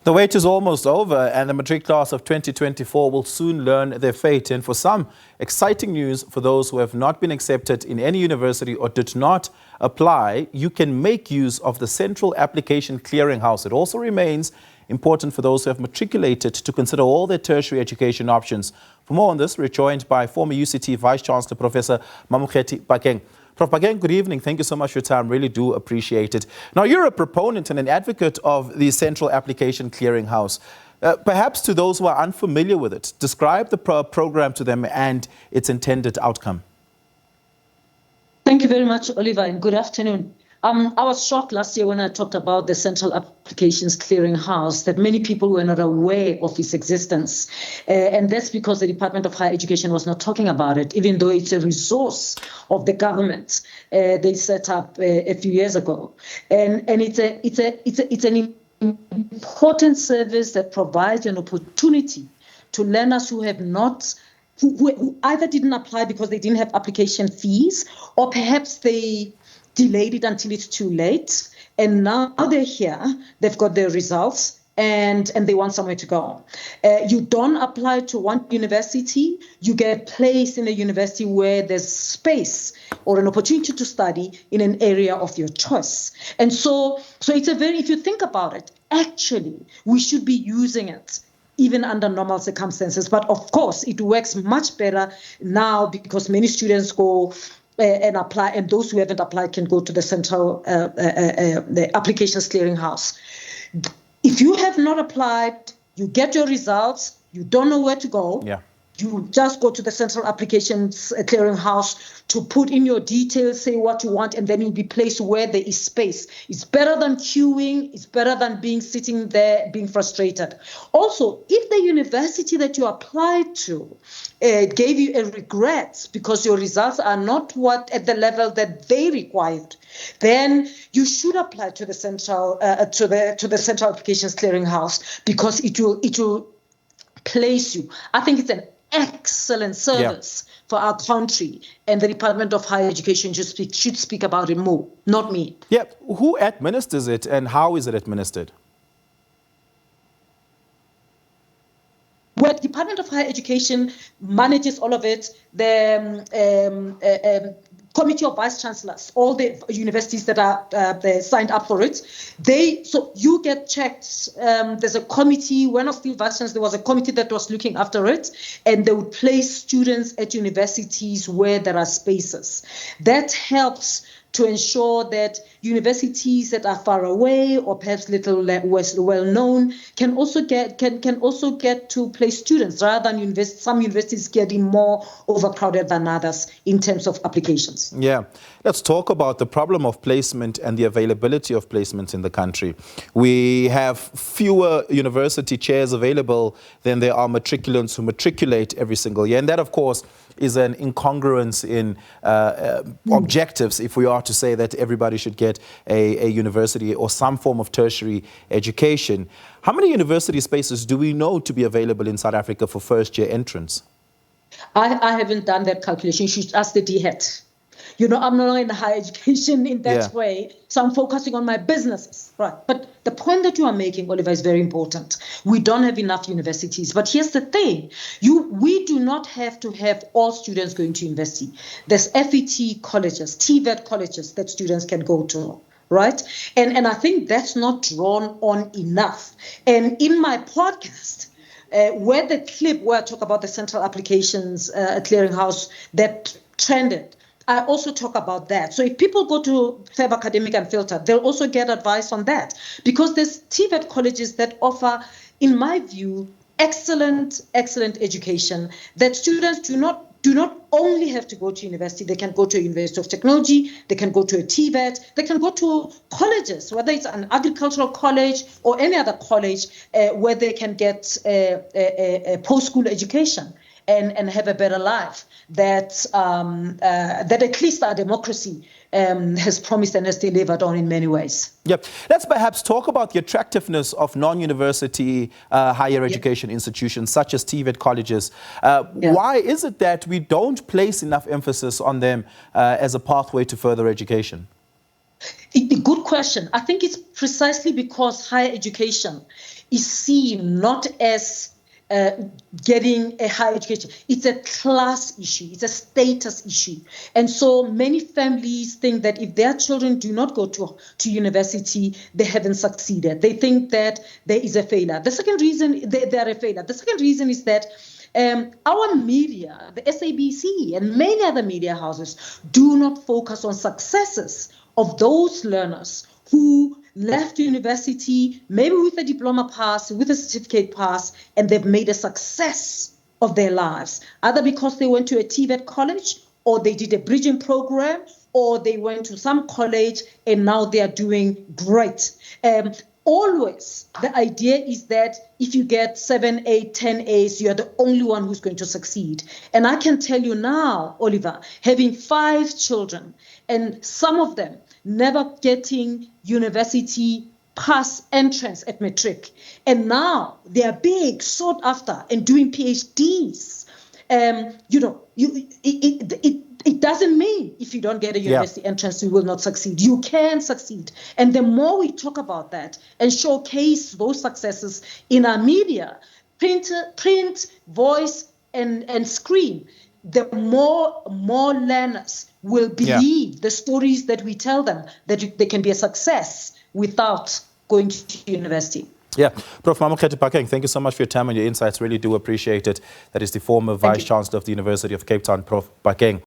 The wait is almost over, and the matric class of 2024 will soon learn their fate. And for some, exciting news for those who have not been accepted in any university or did not apply. You can make use of the Central Application Clearinghouse. It also remains important for those who have matriculated to consider all their tertiary education options. For more on this, we're joined by former UCT Vice-Chancellor Professor Mamokgethi Phakeng. Prof. Phakeng, good evening. Thank you so much for your time. Really do appreciate it. Now, you're a proponent and an advocate of the Central Application Clearinghouse. Perhaps to those who are unfamiliar with it, describe the program to them and its intended outcome. Thank you very much, Oliver, and good afternoon. I was shocked last year when I talked about the Central Applications Clearinghouse that many people were not aware of its existence. And that's because the Department of Higher Education was not talking about it, even though it's a resource of the government they set up a few years ago. And it's an important service that provides an opportunity to learners who have not who either didn't apply because they didn't have application fees, or perhaps they delayed it until it's too late, and now they're here, they've got their results, and they want somewhere to go. You don't apply to one university, you get placed in a university where there's space or an opportunity to study in an area of your choice. And so it's if you think about it, actually, we should be using it even under normal circumstances. But of course, it works much better now because many students go and apply, and those who haven't applied can go to the Central the Applications Clearinghouse. If you have not applied, you get your results, you don't know where to go. Yeah. You just go to the Central Applications Clearinghouse to put in your details, say what you want, and then you'll be placed where there is space. It's better than queuing. It's better than sitting there being frustrated. Also, if the university that you applied to gave you a regret because your results are not at the level that they required, then you should apply to the Central to the Central Applications Clearinghouse because it will place you. I think it's an excellent service for our country, and the Department of Higher Education should speak about it more, not me. Yeah, who administers it and how is it administered? Well, the Department of Higher Education manages all of it. The Committee of Vice-Chancellors, all the universities that are signed up for it, so you get checked. There's a committee. When I was still Vice-Chancellor, there was a committee that was looking after it, and they would place students at universities where there are spaces. That helps to ensure that universities that are far away or perhaps little less well known can also get to place students rather than some universities getting more overcrowded than others in terms of applications. Yeah, let's talk about the problem of placement and the availability of placements in the country. We have fewer university chairs available than there are matriculants who matriculate every single year, and that, of course, is an incongruence in objectives if we are to say that everybody should get a university or some form of tertiary education. How many university spaces do we know to be available in South Africa for first-year entrants? I haven't done that calculation. You should ask the DHET. You know, I'm not in higher education in that way, so I'm focusing on my businesses. Right. But the point that you are making, Oliver, is very important. We don't have enough universities. But here's the thing. We do not have to have all students going to university. There's FET colleges, TVET colleges that students can go to. Right. And I think that's not drawn on enough. And in my podcast, where the clip where I talk about the Central Applications Clearinghouse that trended, I also talk about that. So if people go to Fab Academic and Filter, they'll also get advice on that. Because there's TVET colleges that offer, in my view, excellent education that students do not only have to go to university. They can go to a University of Technology, they can go to a TVET, they can go to colleges, whether it's an agricultural college or any other college where they can get a post-school education and have a better life that at least our democracy has promised and has delivered on in many ways. Yep. Let's perhaps talk about the attractiveness of non-university higher education institutions such as TVET colleges. Why is it that we don't place enough emphasis on them as a pathway to further education? Good question. I think it's precisely because higher education is seen not as getting a higher education. It's a class issue. It's a status issue. And so many families think that if their children do not go to university, they haven't succeeded. They think that there is a failure. The second reason they're a failure. The second reason is that our media, the SABC and many other media houses, do not focus on successes of those learners who left university, maybe with a diploma pass, with a certificate pass, and they've made a success of their lives, either because they went to a TVET college, or they did a bridging program, or they went to some college and now they are doing great. Always, the idea is that if you get 7, 8, 10 A's, you are the only one who's going to succeed. And I can tell you now, Oliver, having 5 children, and some of them never getting university pass entrance at matric, and now they are big, sought after, and doing PhDs. It doesn't mean if you don't get a university entrance, you will not succeed. You can succeed. And the more we talk about that and showcase those successes in our media, print, voice, and screen, the more learners will believe the stories that we tell them, that they can be a success without going to university. Yeah, Prof. Mamokgethi Phakeng, thank you so much for your time and your insights. Really do appreciate it. That is the former Vice-Chancellor of the University of Cape Town, Prof. Phakeng.